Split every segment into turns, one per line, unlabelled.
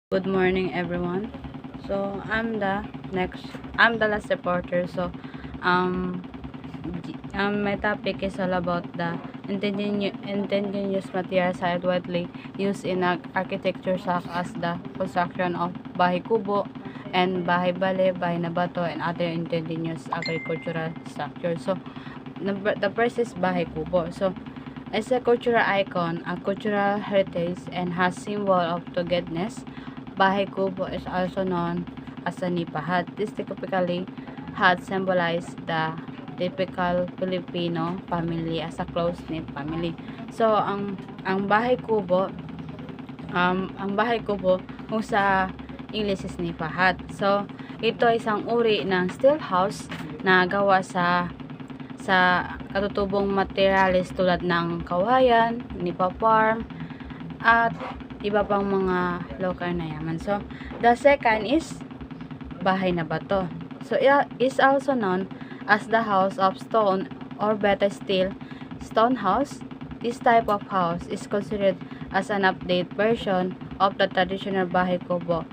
Good morning, everyone. So I'm the last reporter. So um, my topic is all about the indigenous materials are widely used in architecture, such as the construction of bahay kubo and bahay bale, bahay na bato, and other indigenous agricultural structures. So the first is bahay kubo. So as a cultural icon, a cultural heritage, and has symbol of togetherness, Bahay Kubo is also known as a nipa hut. This typically hut symbolizes the typical Filipino family as a close-knit family. So, ang bahay kubo, ang bahay kubo kung sa English is nipa hut. So, ito ay isang uri ng steel house na gawa sa katutubong materyales tulad ng kawayan, nipa farm, at iba pang mga local na yaman. So, the second is bahay na bato. So, it is also known as the house of stone, or better still, stone house. This type of house is considered as an updated version of the traditional bahay kubo.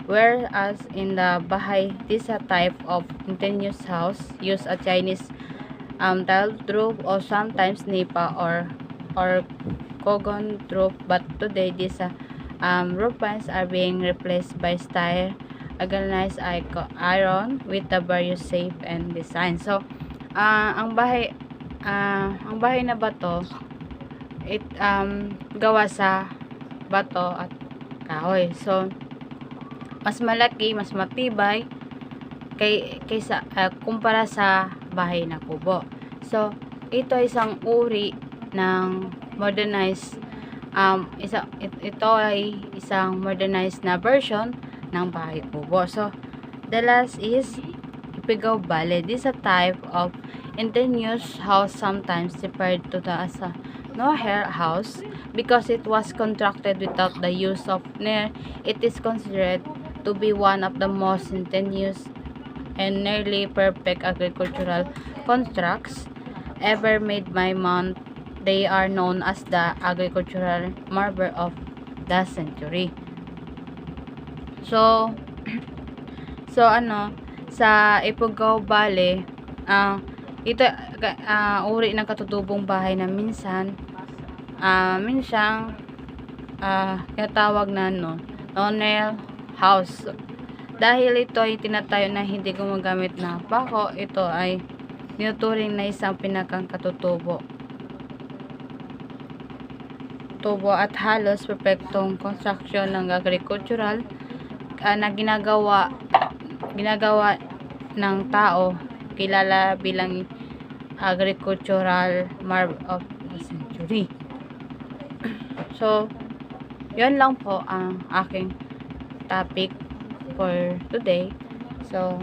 Whereas in the bahay, this a type of indigenous house use a Chinese tiled roof, or sometimes nipa or cogon roof, but today these roof lines are being replaced by style galvanized iron with the various shape and design. So ang bahay na bato, gawa sa bato at kahoy. So mas malaki, mas matibay kaysa kumpara sa bahay na kubo. So ito ay isang uri ng modernized ito ay isang modernized na version ng bahay kubo. So the last is Ipagaw Bale. This is a type of indigenous house, sometimes referred to as a no-hair house because it was constructed without the use of nail. It is considered to be one of the most indigenous and nearly perfect agricultural constructs ever made by man. They are known as the agricultural marvel of the century. So, sa Ifugao Valley, ito uri ng katutubong bahay na minsan tinatawag na no-nail house. Dahil ito ay tinatayo na hindi gumagamit na pako, ito ay tinuturing na isang pinakang katutubo at halos perpektong construction ng agricultural na ginagawa ng tao, kilala bilang agricultural marvel of the century. So, yun lang po ang aking topic for today. So,